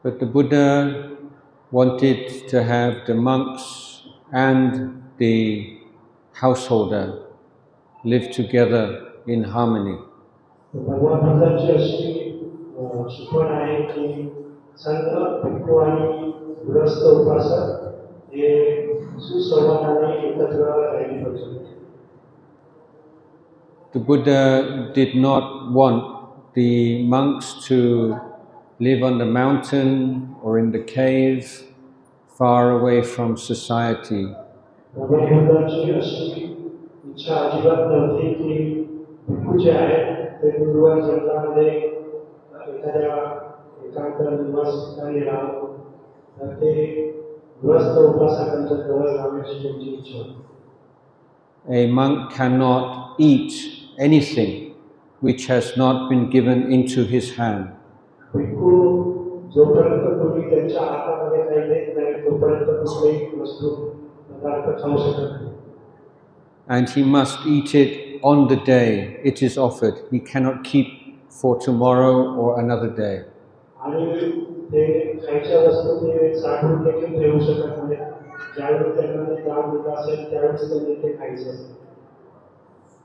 But the Buddha wanted to have the monks and the householder live together in harmony. The Buddha did not want the monks to live on the mountain or in the cave, far away from society. A monk cannot eat anything which has not been given into his hand. And he must eat it on the day it is offered. He cannot keep for tomorrow or another day.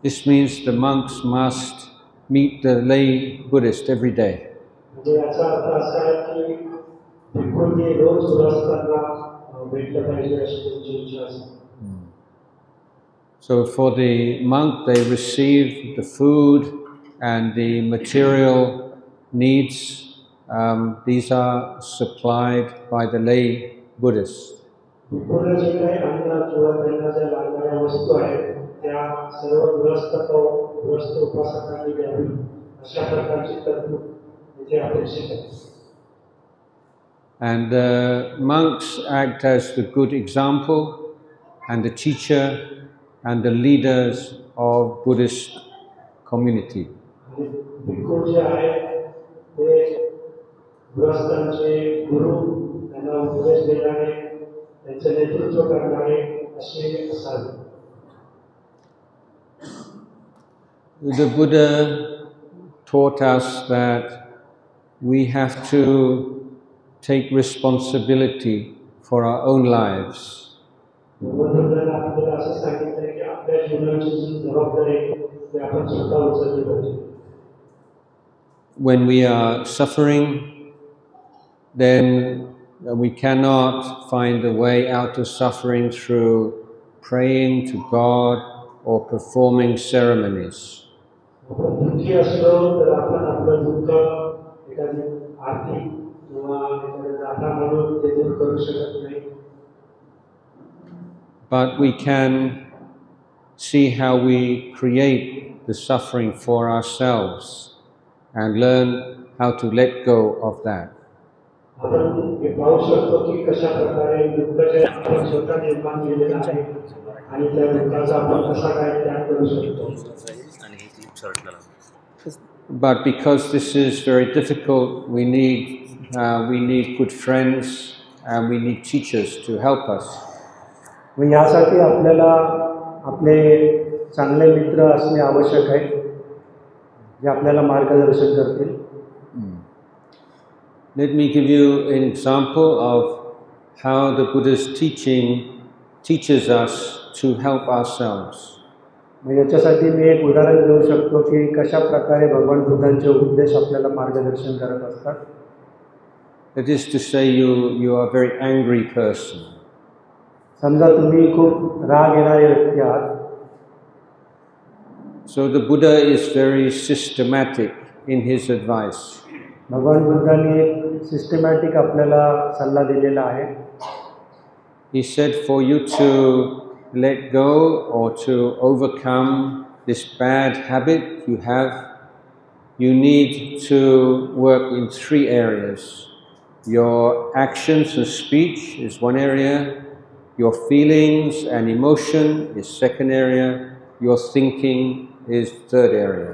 This means the monks must meet the lay Buddhist every day. So for the monk, they receive the food and the material needs. These are supplied by the lay Buddhists. And the monks act as the good example and the teacher and the leaders of Buddhist community. The Buddha taught us that we have to take responsibility for our own lives. When we are suffering, then we cannot find a way out of suffering through praying to God or performing ceremonies. But we can see how we create the suffering for ourselves and learn how to let go of that. But because this is very difficult, we need good friends and we need teachers to help us. यासाठी आपल्याला आपले चांगले मित्र असणे आवश्यक आहे जे आपल्याला मार्गदर्शन करतील. Let me give you an example of how the Buddha's teaching teaches us to help ourselves. याच्यासाठी मी एक उदाहरण देऊ शकतो की कशा प्रकारे भगवान बुद्धांचे उपदेश आपल्याला मार्गदर्शन करत असतात. That is to say, you are a very angry person. समजा तुम्ही खूप राग येणारे व्यक्ती आहात. So the Buddha is very systematic in his advice. भगवान बुद्धांनी एक सिस्टमॅटिक आपल्याला सल्ला दिलेला आहे. He said for you to let go or to overcome this bad habit you have, you need to work in 3 areas. Your actions and speech is one area, your feelings and emotion is second area, your thinking is third area.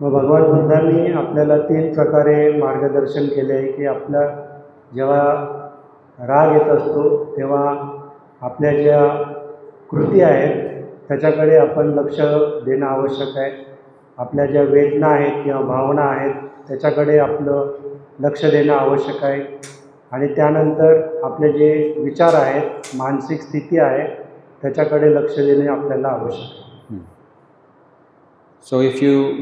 भगवान बुद्धांनी आपल्याला 3 प्रकारे मार्गदर्शन केले की आपला जेव्हा राग येत असतो तेव्हा आपल्या ज्या कृती आहेत त्याच्याकडे आपण लक्ष देणं आवश्यक आहे. आपल्या ज्या वेदना आहेत किंवा भावना आहेत त्याच्याकडे आपलं लक्ष देणं आवश्यक आहे आणि त्यानंतर आपले जे विचार आहेत, मानसिक स्थिती आहे त्याच्याकडे लक्ष देणे आपल्याला आवश्यक आहे. So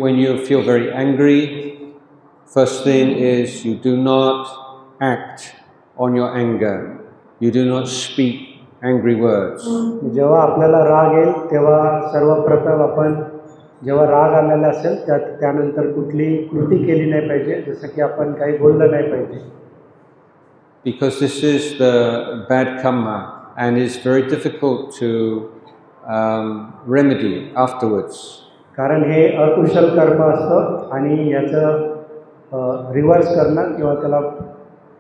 when you feel very angry, first thing is you do not act on your anger. You do not speak angry words. जेव्हा आपल्याला राग येईल तेव्हा सर्वप्रथम आपण जेव्हा राग आलेला असेल त्यानंतर कुठली कृती केली नाही पाहिजे, जसं की आपण काही बोललं नाही पाहिजे. Because this is the bad karma and it's very difficult to remedy afterwards. कारण हे अकुशल कर्म असतं आणि याचं रिव्हर्स करणं किंवा त्याला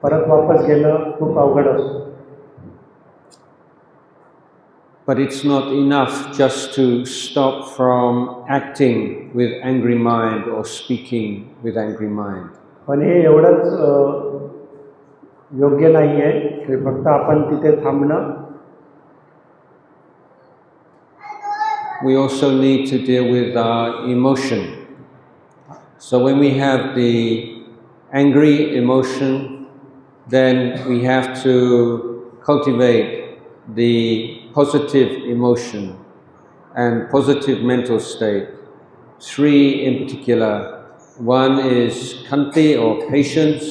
परत वापस घेणं खूप अवघड असतं. But it's not enough just to stop from acting with angry mind or speaking with angry mind. पण हे एवढंच योग्य नाही आहे की फक्त आपण तिथे थांबणं. We also need to deal with our emotion. So when we have the angry emotion, then we have to cultivate the positive emotion and positive mental state. 3 in particular. 1 is khanti or patience,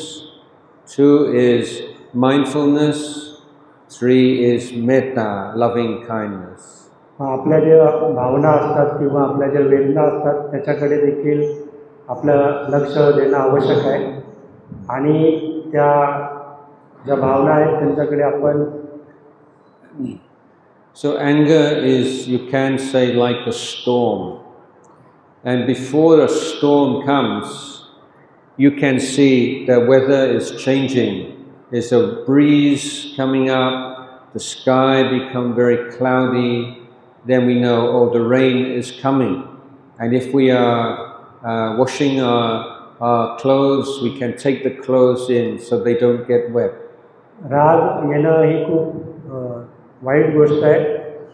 2 is mindfulness, 3 is metta, loving kindness. आपल्या ज्या भावना असतात किंवा आपल्या ज्या वेदना असतात त्याच्याकडे देखील आपलं लक्ष देणं आवश्यक आहे आणि त्या ज्या भावना आहेत त्यांच्याकडे आपण. So anger is, you can say, like a storm. And before a storm comes, you can see the weather is changing. There's a breeze coming up, the sky become very cloudy. Then we know, oh, the rain is coming. And if we are washing our clothes, we can take the clothes in so they don't get wet. राग येणं ही खूप white गोष्ट आहे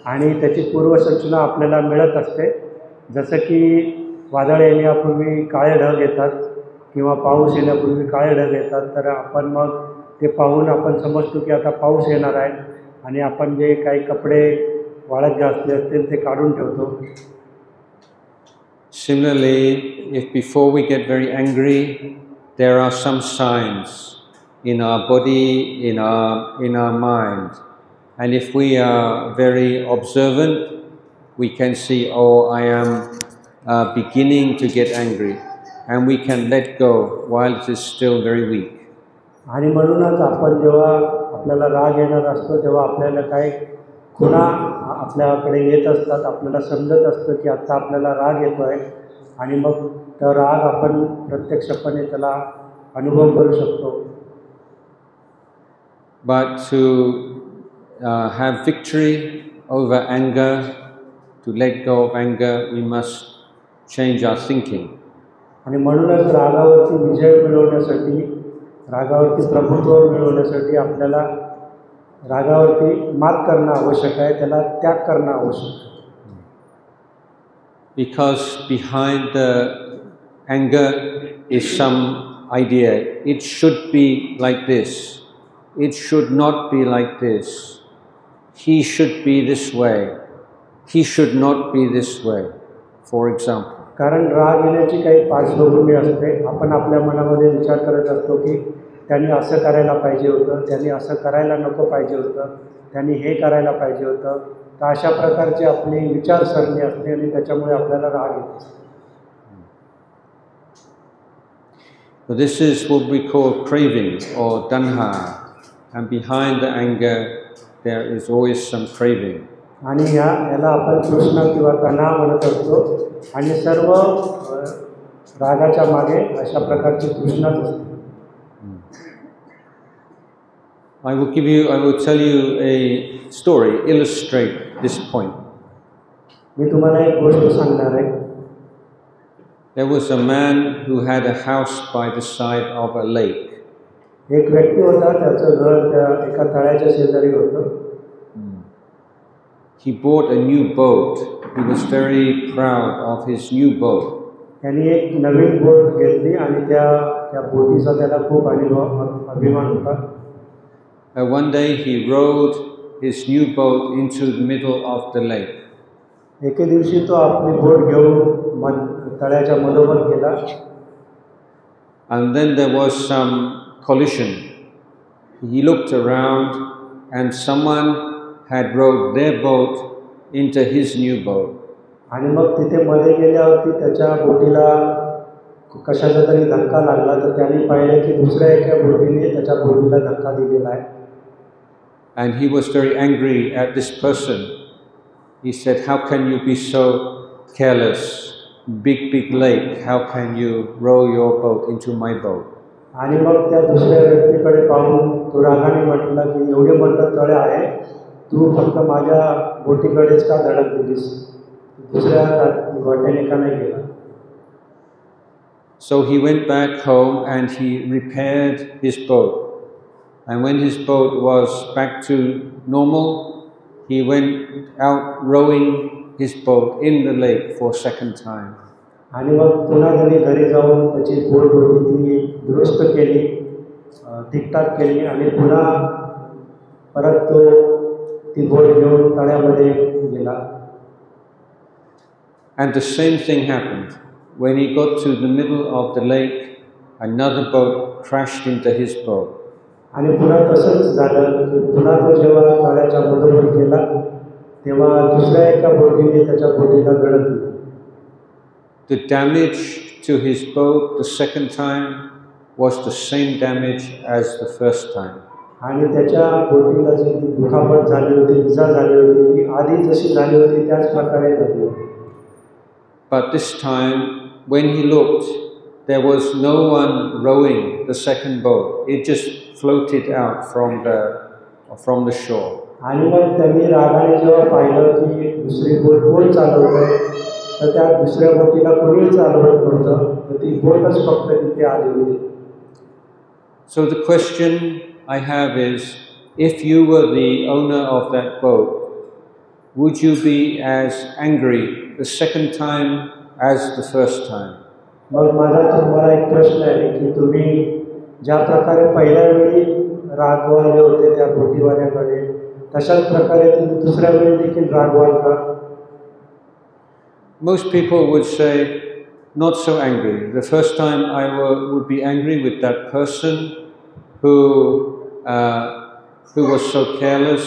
आणि त्याची पूर्वसूचना आपल्याला मिळत असते. जसं की वादळ येण्यापूर्वी काळे ढग येतात किंवा पाऊस येण्यापूर्वी काळे ढग येतात, तर आपण मग ते पाहून आपण समजतो की आता पाऊस येणार आहे आणि आपण जे काही कपडे वाळत घातले असतील ते काढून ठेवतो. Similarly, if before we get very angry, there are some signs in our body, in our mind, and if we are very observant, we can see, oh, I am beginning to get angry, and we can let go while it is still very weak. आणि म्हणूनच आपण जेव्हा आपल्याला राग येणार असतो तेव्हा आपल्याला काही खुणा आपल्याकडे येत असतात, आपल्याला समजत असतं की आता आपल्याला राग येतो आहे आणि मग तो राग आपण प्रत्यक्षपणे त्याला अनुभव करू शकतो. But to have victory over anger, to let go of anger, we must change our thinking. आणि म्हणूनच रागावरती विजय मिळवण्यासाठी, रागावरती प्रभुत्व मिळवण्यासाठी आपल्याला रागावरती मात करणं आवश्यक आहे, त्याला त्याग करणं आवश्यक आहे. Because behind the anger is some idea. It should be like this. It should not be like this. He should be this way. He should not be this way, for example. कारण राग येण्याची काही पार्श्वभूमी असते. आपण आपल्या मनामध्ये विचार करत असतो की त्यांनी असं करायला पाहिजे होतं, त्यांनी असं करायला नको पाहिजे होतं, त्यांनी हे करायला पाहिजे होतं. तर अशा प्रकारची आपली विचारसरणी असते आणि त्याच्यामुळे आपल्याला राग येतो. So this is what we call craving or tanha, and behind the anger there is always some craving. आणि याला आपण तृष्णा किंवा तणाव म्हणत असतो आणि सर्व रागाच्या मागे अशा प्रकारची तृष्णाच असते. I will tell you a story, illustrate this point. मी तुम्हाला एक गोष्ट सांगणार आहे. There was a man who had a house by the side of a lake. एक व्यक्ती होता, त्याचं घर त्या एका तळ्याच्या शेजारी होतं. He bought a new boat. He was very proud of his new boat. त्यांनी एक नवीन बोट घेतली आणि त्या त्या बोटीचा त्याला खूप अभिमान होता. One day he rowed his new boat into the middle of the lake. एके दिवशी तो आपली बोट घेऊन तळ्याच्या मधोमध गेला. And then there was some collision. He looked around and someone had rowed their boat into his new boat. आणि मग तिथे मध्ये गेल्यावरती त्याच्या बोटीला कशाचा तरी धक्का लागला, तर त्याने पाहिलं की दुसऱ्या एका बोटीने त्याच्या बोटीला धक्का दिलेला आहे. And he was very angry at this person. He said, "How can you be so careless? Big lake. How can you row your boat into my boat?" आणि मग त्या दुसऱ्या व्यक्तीकडे पाहून तो रागाने म्हटला की एवढे मोठं तळे आहे, तू फक्त माझ्या बोटीकडेच का धडक दिलीस, दुसऱ्या गोट्याने का नाही गेला. So he went back home and he repaired his boat. And when his boat was back to normal, he went out rowing his boat in the lake for a second time. आणि मग पुन्हा त्यांनी घरी जाऊन त्याची boat होती ती दुरुस्त केली, ठीकठाक केली आणि पुन्हा परत तो ती बोट घेऊन तळ्यामध्ये गेला. And the same thing happened. When he got to the middle of the lake, another boat crashed into his boat. आणि पुन्हा तसंच झालं की पुन्हा तो जेव्हा तळ्याच्या मधोमध गेला तेव्हा दुसऱ्या एका बोटीने त्याच्या बोटीला धडक दिली. The damage to his boat the second time was the same damage as the first time. आणि त्याच्या बोटीला जी दुखापत झाली होती, इजा झाली होती, ती आधी जशी झाली होती त्याच प्रकारे झाली होती. But this time, when he looked, there was no one rowing the second boat. It just floated out from the shore. आणि मग त्यांनी रागाने जेव्हा पाहिलं की दुसरी बोट कोण चालवतं, तर त्या दुसऱ्या बोटीला कोणी चालवत नव्हतं, तर ती बोटच फक्त तिथे आली होती. So the question I have is, if you were the owner of that boat, would you be as angry the second time as the first time? मग माझा तुम्हाला एक प्रश्न आहे की तुम्ही ज्या प्रकारे पहिल्या वेळी रागवाले होते त्या बोटीवाल्याकडे, तशाच प्रकारे तुम्ही दुसऱ्या वेळी देखील रागवाल का? Most people would say, not so angry. The first time I would be angry with that person who was so careless,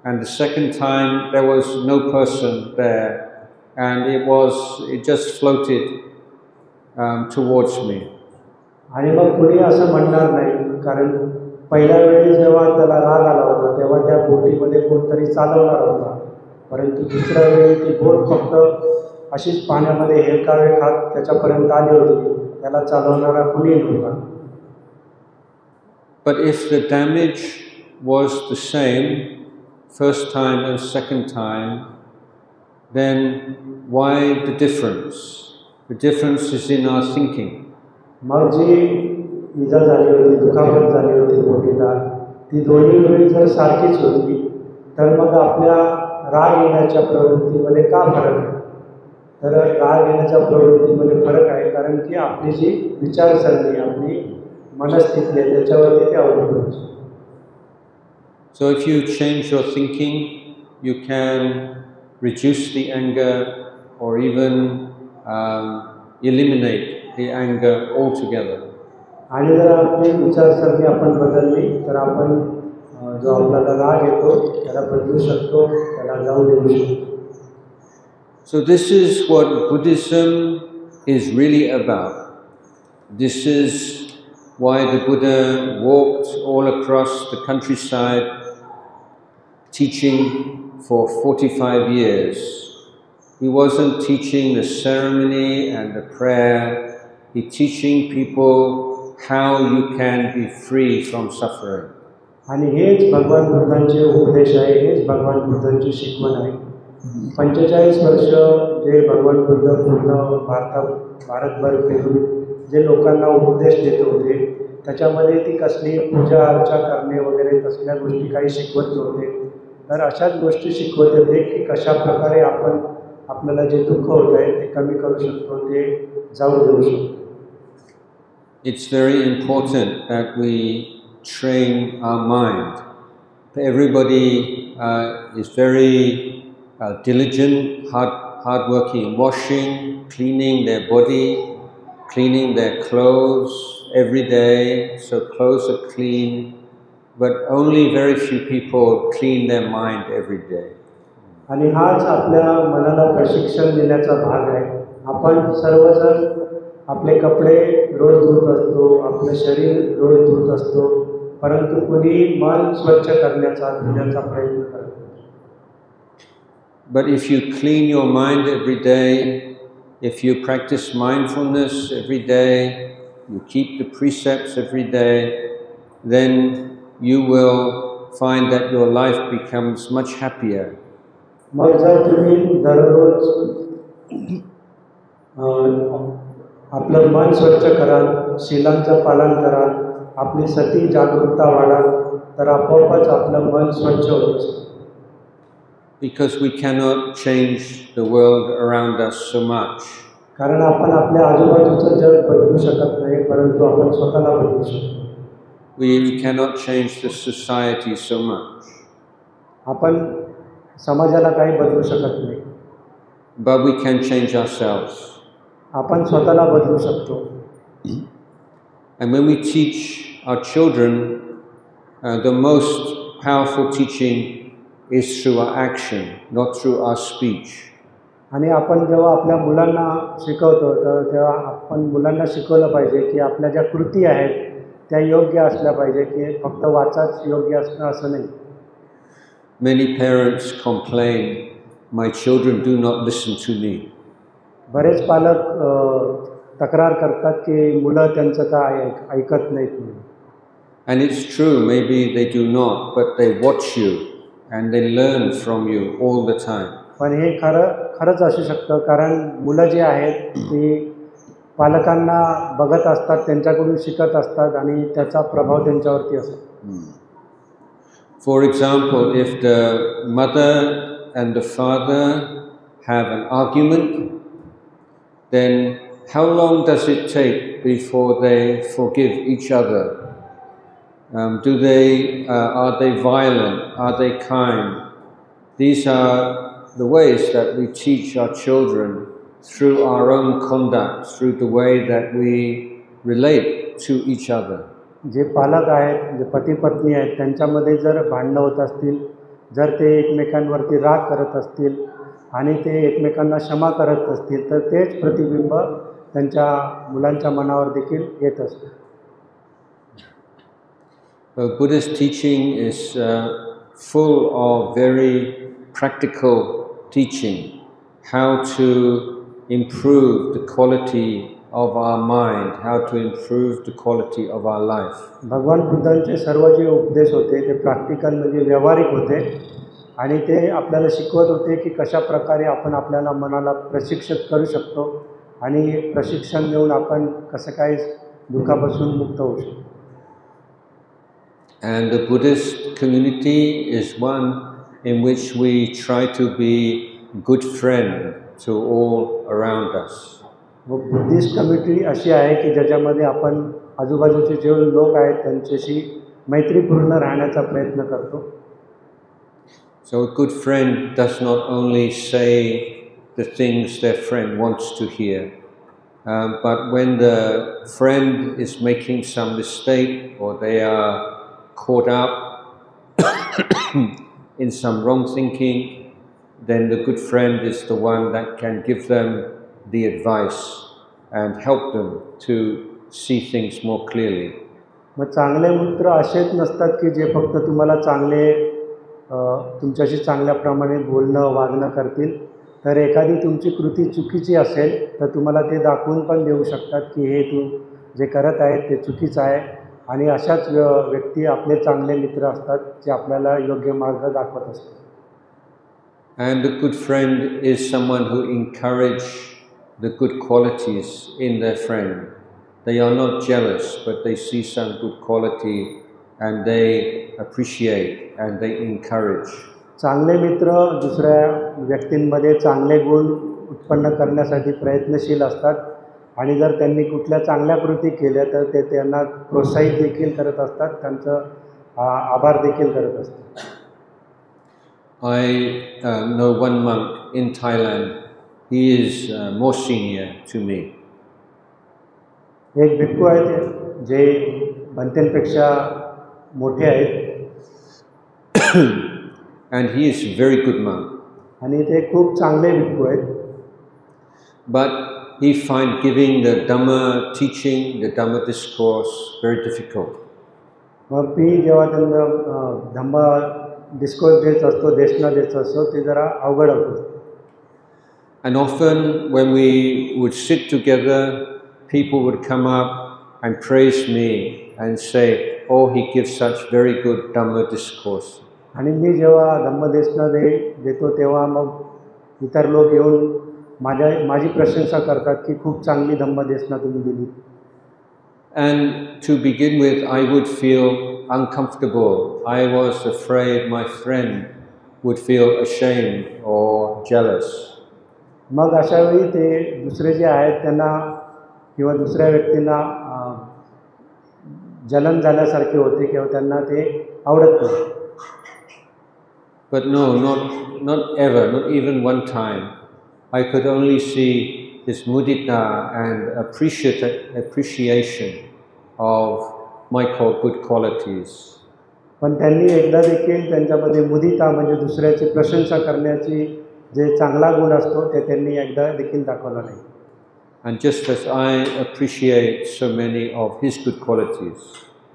and the second time there was no person there, and it just floated towards me. आणि मग कुणी असं म्हणणार नाही, कारण पहिल्या वेळी जेव्हा त्याला राग आला होता तेव्हा त्या बोटीमध्ये कोणतरी चालवणार होता, परंतु दुसऱ्या वेळी ती बोट फक्त अशीच पाण्यामध्ये हेलकावे खात त्याच्यापर्यंत आली होती, त्याला चालवणारा कुणी नव्हता. But if the damage was the same first time and second time, then why the difference? The difference is in our thinking. मग जी इजा झाली होती, दुखापत झाली होती बोटीला, ती दोन्ही वेळी जर सारखीच होती, तर मग आपल्या राग येण्याच्या प्रवृत्तीमध्ये का फरक आहे? तर राग येण्याच्या प्रवृत्तीमध्ये फरक आहे, कारण की आपली जी विचारसरणी, आपली मनस्थिती आहे त्याच्यावरती ते अवलंबून असते. So if you change your thinking, you can reduce the anger or even eliminate the anger altogether. आणि जर आपली विचारसरणी आपण बदलली तर आपण जो आपल्याला राग येतो त्याला बदलू शकतो, त्याला जाऊ देऊ शकतो. So this is what Buddhism is really about. This is why the Buddha walked all across the countryside teaching for 45 years. He wasn't teaching the ceremony and the prayer. He's teaching people how you can be free from suffering. आणि हेच भगवान बुद्धांचे उपदेश आहे, हेच भगवान बुद्धांची शिकवण आहे. 45 वर्ष जे भगवान बुद्ध पूर्ण भारतभर फिरून जे लोकांना उपदेश देत होते, त्याच्यामध्ये ती कसली पूजा अर्चा करणे वगैरे तसल्या गोष्टी काही शिकवत नव्हते. तर अशाच गोष्टी शिकवत होते की कशा प्रकारे आपण आपल्याला जे दुःख होत आहे ते कमी करू शकतो, ते जाऊ देऊ शकतो. it's very important that we train our mind. Everybody is very diligent, hardworking, washing, cleaning their body, cleaning their clothes every day, so clothes are clean, but only very few people clean their mind every day. आणि हाच आपल्या मनाला प्रशिक्षण देण्याचा भाग आहे. आपण सर्वजण आपले कपडे रोज धुत असतो, आपलं शरीर रोज धुत असतो, परंतु कुणी मन स्वच्छ करण्याचा धुण्याचा प्रयत्न करतो. But if you clean your mind every day, if you practice mindfulness every day, you keep the precepts every day, then you will find that your life becomes much happier. मग जर तुम्ही दररोज आपलं मन स्वच्छ कराल, शीलांचं पालन कराल, आपली सती जागरूकता वाढाल, तर आपोआपच आपलं मन स्वच्छ होत असतं. Because we cannot change the world around us so much. कारण आपण आपल्या आजूबाजूचं जग बदलू शकत नाही, परंतु आपण स्वतःला बदलू शकतो. We cannot change the society so much. आपण समाजाला काही बदलू शकत नाही. But we can change ourselves. आपण स्वतःला बदलू शकतो. And when we teach our children, the most powerful teaching is through our action, not through our speech. आणि आपण जेव्हा आपल्या मुलांना शिकवतो, तर तेव्हा आपण मुलांना शिकवलं पाहिजे की आपल्या ज्या कृती आहेत त्या योग्य असल्या पाहिजे, की फक्त वाचाच योग्य असणं असं नाही. Many parents complain, my children do not listen to me. बरेच पालक तक्रार करतात की मुलं त्यांचं काय ऐकत नाहीत म्हणून. And it's true, maybe they do not, but they watch you and they learn from you all the time. पण हे खरंच असू शकतं, कारण मुलं जे आहेत ती पालकांना बघत असतात, त्यांच्याकडून शिकत असतात आणि त्याचा प्रभाव त्यांच्यावरती असतो. For example, if the mother and the father have an argument, then how long does it take before they forgive each other? Are they violent? Are they kind? These are the ways that we teach our children through our own conduct, through the way that we relate to each other. जे पालक आहेत, जे पती पत्नी आहेत, त्यांच्यामध्ये जर भांडणं होत असतील, जर ते एकमेकांवरती राग करत असतील आणि ते एकमेकांना क्षमा करत असतील, तर तेच प्रतिबिंब त्यांच्या मुलांच्या मनावर देखील येत असतं. Buddhist teaching is full of very practical teaching, how to improve the quality of our mind, how to improve the quality of our life. भगवान बुद्धांचे सर्व जे उपदेश होते ते प्रॅक्टिकल म्हणजे व्यावहारिक होते आणि ते आपल्याला शिकवत होते की कशा प्रकारे आपण आपल्याला मनाला प्रशिक्षित करू शकतो आणि प्रशिक्षण देऊन आपण कसं काय दुःखापासून मुक्त होऊ शकतो. And the Buddhist community is one in which we try to be good friend to all around us. Buddhist community अशी आहे की ज्याच्यामध्ये आपण आजूबाजूचे जे लोक आहेत त्यांच्याशी मैत्रीपूर्ण राहण्याचा प्रयत्न करतो. So a good friend does not only say the things their friend wants to hear, but when the friend is making some mistake or they are caught up in some wrong thinking, then the good friend is the one that can give them the advice and help them to see things more clearly. मग चांगले मित्र असेच नसतात की जे फक्त तुम्हाला तुमच्याशी चांगल्याप्रमाणे बोलणं वागणं करतील, तर एखादी तुमची कृती चुकीची असेल तर तुम्हाला ते दाखवून पण देऊ शकतात की हे तू जे करत आहे ते चुकीचं आहे. आणि अशाच व्यक्ती आपले चांगले मित्र असतात जे आपल्याला योग्य मार्ग दाखवत असतात. And a good friend is someone who encourages the good qualities in their friend. They are not jealous, but they see some good quality and they appreciate and they encourage. चांगले मित्र दुसऱ्या व्यक्तींमध्ये चांगले गुण उत्पन्न करण्यासाठी प्रयत्नशील असतात आणि जर त्यांनी कुठल्या चांगल्या कृती केल्या तर ते त्यांना प्रोत्साहित देखील करत असतात, त्यांचं आभार देखील करत असतात. I know one monk in Thailand. He is more senior to me. एक भिक्खू आहेत जे भंतेंपेक्षा मोठे आहेत. And he is a very good monk. आणि ते खूप चांगले भिक्खू आहेत. But he finds giving the Dhamma teaching, the Dhamma discourse very difficult. मग मी जेव्हा त्यांना धम्म डिस्कोर्स देत असतो, देशना देत असतो, ते जरा अवघड होतं. And often when we would sit together, people would come up and praise me and say, oh, he gives such very good Dhamma discourse. आणि मी जेव्हा धम्मदेशना देतो तेव्हा मग इतर लोक येऊन माझी प्रशंसा करतात की खूप चांगली धम्मदेशना तुम्ही दिली. And to begin with, I would feel uncomfortable. I was afraid my friend would feel ashamed or jealous. मग अशा वेळी ते दुसरे जे आहेत त्यांना किंवा दुसऱ्या व्यक्तींना जलन झाल्यासारखे होते किंवा त्यांना ते आवडत नाही. But no, not ever, not even one time. I could only see this mudita and appreciation of my good qualities. पण त्यांनी एकदा देखील त्यांच्यामध्ये मुदिता म्हणजे दुसऱ्याची प्रशंसा करण्याची जे चांगला गुण असतो ते त्यांनी एकदा देखील दाखवला नाही. And just as I appreciate so many of his good qualities.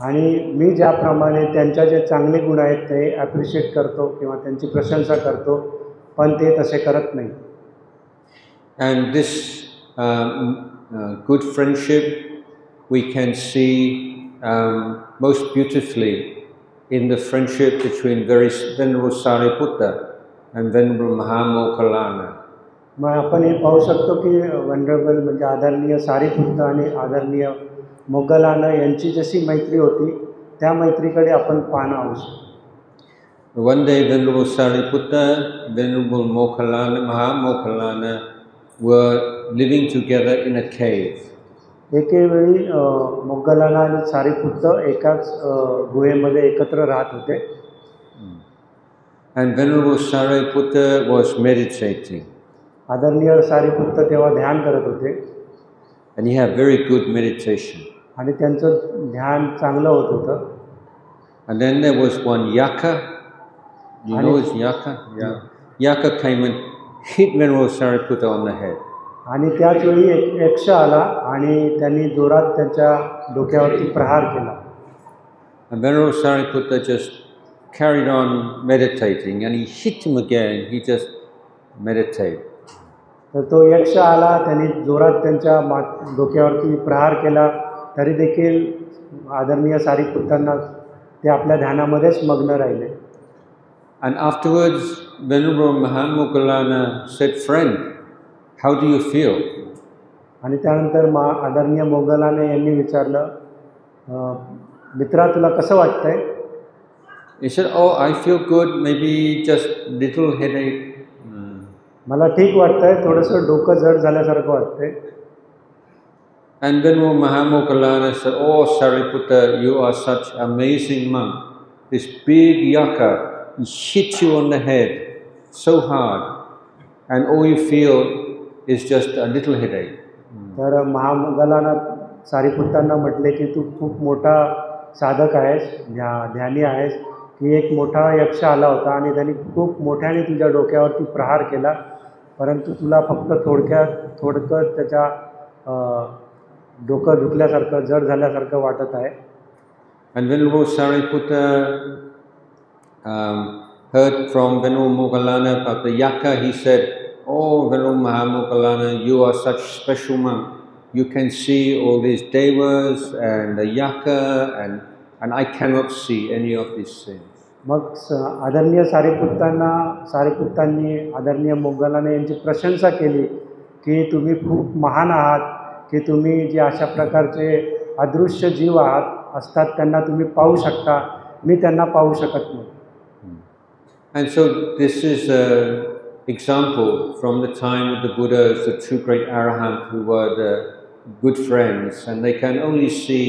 आणि मी ज्याप्रमाणे त्यांच्या जे चांगले गुण आहेत ते ॲप्रिशिएट करतो किंवा त्यांची प्रशंसा करतो, पण ते तसे करत नाही. And this good friendship we can see most beautifully in the friendship between Venerable Sariputta and Venerable Mahamoggallana. मग आपण हे पाहू शकतो की वेनरेबल म्हणजे आदरणीय सारिपुत्त आणि आदरणीय मोग्गलाना यांची जशी मैत्री होती त्या मैत्रीकडे आपण पाहणं आवश्यक. One day Venerable Sariputta, Venerable Mahamoggallana were living together in a cave. एके वेळी मोग्गलाना आणि सारिपुत्त एकाच गुहेमध्ये एकत्र राहत होते. And Venerable Sariputta was meditating. आदरणीय सारिपुत्त तेव्हा ध्यान करत होते. And he had very good meditation. आणि त्यांचं ध्यान चांगलं होत होतं. And then there was one yaka. You know it's yaka? Yeah. Yaka came and hit Venerable Sariputta on the head. आणि त्याच वेळी एक यक्ष आला आणि त्यांनी जोरात त्यांच्या डोक्यावरती प्रहार केला. And Venerable Sariputta just carried on meditating and he hit him again. He just meditated. तर तो यक्ष आला, त्यांनी जोरात त्यांच्या डोक्यावरती प्रहार केला, तरी देखील आदरणीय सारिपुत्तांना ते आपल्या ध्यानामध्येच मग्न राहिले. And afterwards, Venerable Mahamoggallana said, "Friend, how do you feel?" आणि त्यानंतर आदरणीय मोग्गलाने यांनी विचारलं, मित्रा तुला कसं वाटतंय? He said, "Oh, I feel good. Maybe just little headache." मला ठीक वाटतंय, थोडंसं डोकं जड झाल्यासारखं वाटतंय. And Venerable Mahamoggallana said, "Oh, Sariputta, you are such amazing monk. This big yaka hit you on the head so hard, and all you feel is just a little headache." तर महामोग्गलाना सारिपुत्तांना म्हटले की तू खूप मोठा साधक आहेस, ध्यानी आहेस, की एक मोठा यक्ष आला होता आणि त्यांनी खूप मोठ्याने तुझ्या डोक्यावरती प्रहार केला, परंतु तुला फक्त थोडकं त्याच्या डोकं दुखल्यासारखं जड झाल्यासारखं वाटत आहे. And Venerable Sariputta heard from Venerable Moggallana about the yaka. He said, "Oh, Venerable Mahamoggallana, you are such special monk. You can see all these devas and the yaka, and I cannot see any of these things." मग आदरणीय सारिपुत्तांनी आदरणीय मोग्गलाना यांची प्रशंसा केली की तुम्ही खूप महान आहात, की तुम्ही जे अशा प्रकारचे अदृश्य जीव असतात त्यांना तुम्ही पाहू शकता, मी त्यांना पाहू शकत नाही. And so this is an example from the time of the Buddhas, the two great arahants who were the good friends and they can only see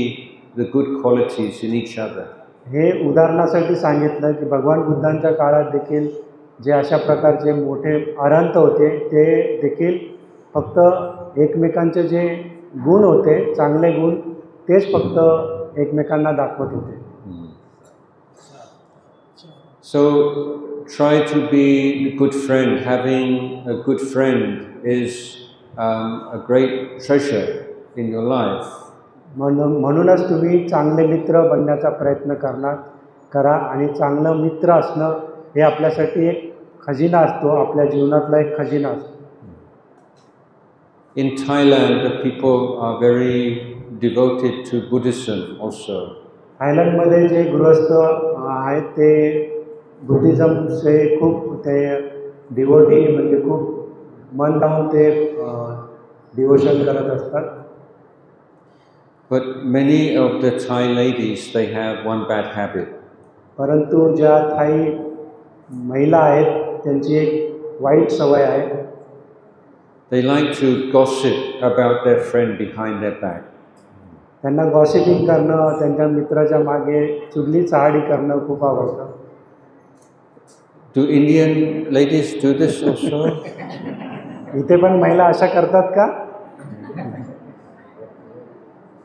the good qualities in each other. हे उदाहरणासाठी सांगितलं की भगवान बुद्धांच्या काळात देखील जे अशा प्रकारचे मोठे अरहंत होते ते देखील फक्त एकमेकांचे जे गुण होते, चांगले गुण, तेच फक्त एकमेकांना दाखवत होते. So try to be a good friend. Having a good friend is a great treasure in your life. म्हणूनच तुम्ही चांगले मित्र बनण्याचा प्रयत्न करा आणि चांगलं मित्र असणं हे आपल्यासाठी एक खजिना असतो, आपल्या जीवनातला एक खजिना असतो. In Thailand, the people are very devoted to Buddhism also. थायलंडमध्ये जे गृहस्थ आहेत ते बुद्धिझमचे खूप ते डिवोटी म्हणजे खूप मन लावून ते डिवोशन करत असतात. But many of the Thai ladies, they have one bad habit. परंतु ज्या थाई महिला आहेत त्यांची एक वाईट सवय आहे. They like to gossip about their friend behind their back. त्यांना गॉसिपिंग करणं, त्यांच्या मित्राच्या मागे चुगली चहाडी करणं खूप आवडतं. Do Indian ladies do this also? इथे पण महिला अशा करतात का?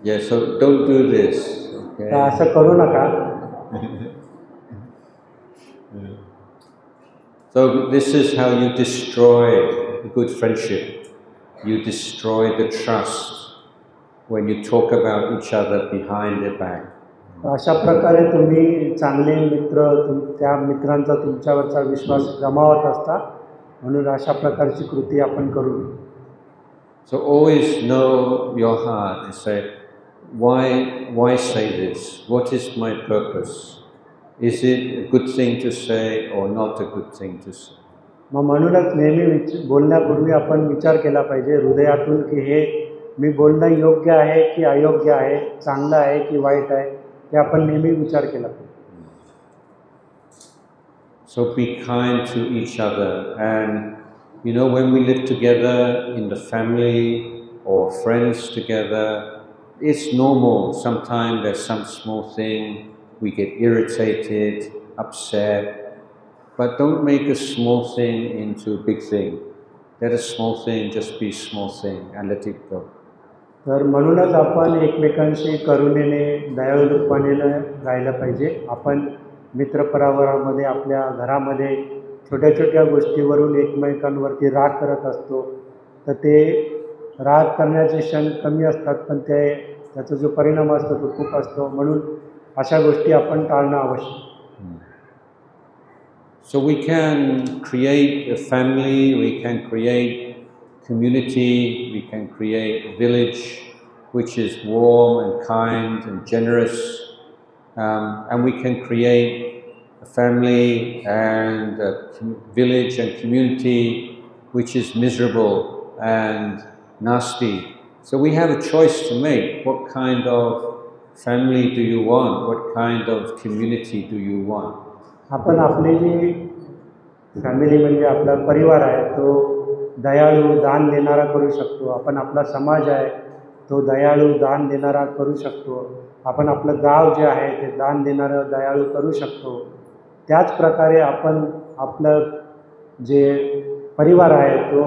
Yeah, so don't do this. Okay? असं करू नका. So this is how you destroy a good friendship. You destroy the trust when you talk about each other behind their back. अशा प्रकारे तुम्ही चांगले मित्र, त्या मित्रांचा तुमच्यावरचा विश्वास गमावत असता, म्हणून अशा प्रकारची कृती आपण करू. So always know your heart and say, why say this? What is my purpose? Is it a good thing to say or not a good thing to say? मग म्हणूनच नेहमी बोलण्यापूर्वी आपण विचार केला पाहिजे हृदयातून की हे मी बोलणं योग्य आहे की अयोग्य आहे, चांगलं आहे की वाईट आहे, हे आपण नेहमी विचार केला पाहिजे. So be kind to each other, and you know, when we live together in the family or friends together, it's normal. Sometimes there's some small thing, we get irritated, upset, but don't make a small thing into a big thing. Let a small thing just be a small thing and let it go. तर म्हणूनच आपण एकमेकांशी करुणेने, दयाळूपणाने राहिलं पाहिजे. आपण मित्रपरिवारामध्ये, आपल्या घरामध्ये छोट्या छोट्या गोष्टीवरून एकमेकांवरती राग करत असतो, तर ते राग करण्याचे क्षण कमी असतात, पण त्याचा जो परिणाम असतो तो खूप असतो. म्हणून अशा गोष्टी आपण टाळणं आवश्यक. So we can create a family, we can create community, we can create a village which is warm and kind and generous, and we can create a family and a village and community which is miserable and nasty. So we have a choice to make. What kind of family do you want? What kind of community do you want? आपण आपली जी family म्हणजे आपला परिवार आहे तो दयाळू, दान देणारा करू शकतो. आपण आपला समाज आहे तो दयाळू, दान देणारा करू शकतो. आपण आपलं गाव जे आहे ते दान देणारं, दयाळू करू शकतो. त्याच प्रकारे आपण आपलं जे परिवार आहे तो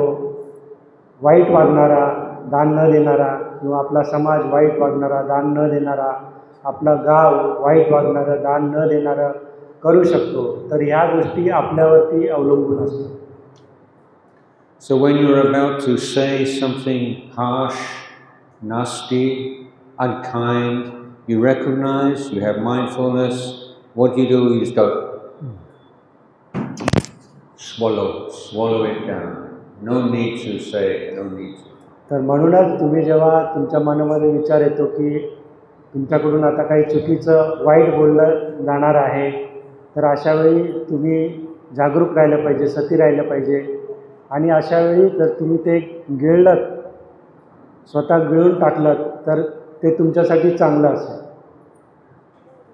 वाईट वागणारा, दान न देणारा, किंवा आपला समाज वाईट वागणारा, दान न देणारा, आपला गाव वाईट वागणारं, दान न देणारं करू शकतो. तर ह्या गोष्टी आपल्यावरती अवलंबून असतात. So when you're about to say something harsh, nasty, unkind, you recognize, you have mindfulness, what you do, you just go, swallow it down. No need to say, no need to. तर म्हणूनच तुम्ही जेव्हा तुमच्या मनामध्ये विचार येतो की तुमच्याकडून आता काही चुकीचं, वाईट बोललं जाणार आहे, तर अशावेळी तुम्ही जागरूक राहिलं पाहिजे, सती राहिलं पाहिजे. आणि अशावेळी जर तुम्ही ते गिळलं, स्वतः गिळून टाकलं, तर ते तुमच्यासाठी चांगलं असेल.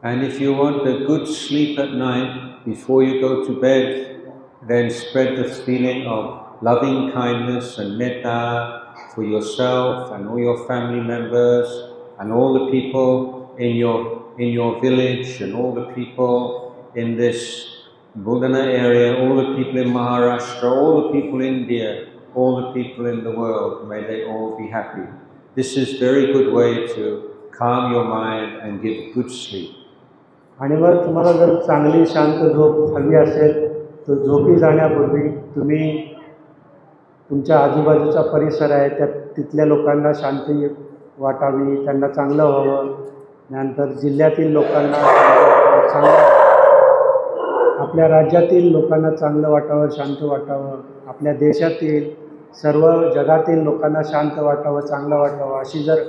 And if you want a good sleep at night, before you go to bed, then spread the feeling of loving kindness and metta for yourself and all your family members and all the people in your village and all the people in this Buldana area, all the people in Maharashtra, all the people in India, all the people in the world, may they all be happy. This is very good way to calm your mind and give good sleep. आणि मग तुम्हाला जर चांगली शांत झोप हवी असेल तर झोपी जाण्यापूर्वी तुम्ही तुमच्या आजूबाजूचा परिसर आहे तिथल्या लोकांना शांती वाटावी, त्यांना चांगलं व्हावं, नंतर जिल्ह्यातील लोकांना चांगलं, आपल्या राज्यातील लोकांना चांगलं वाटावं, शांत वाटावं, आपल्या देशातील सर्व जगातील लोकांना शांत वाटावं, चांगलं वाटावं, अशी जर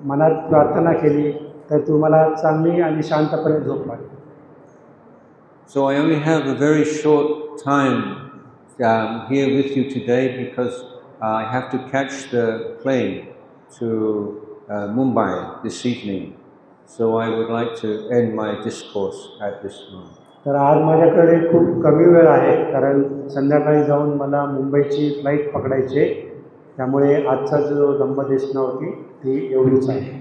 मनात प्रार्थना केली तर तुम्हाला चांगली आणि शांतपणे झोप लागेल. So I only have a very short time here with you today because I have to catch the plane to Mumbai this evening. So I would like to end my discourse at this moment. तर आज माझ्याकडे खूप कमी वेळ आहे कारण संध्याकाळी जाऊन मला मुंबईची फ्लाईट पकडायची आहे, त्यामुळे आजचा जो धम्मदेशना होती ती एवढीच आहे.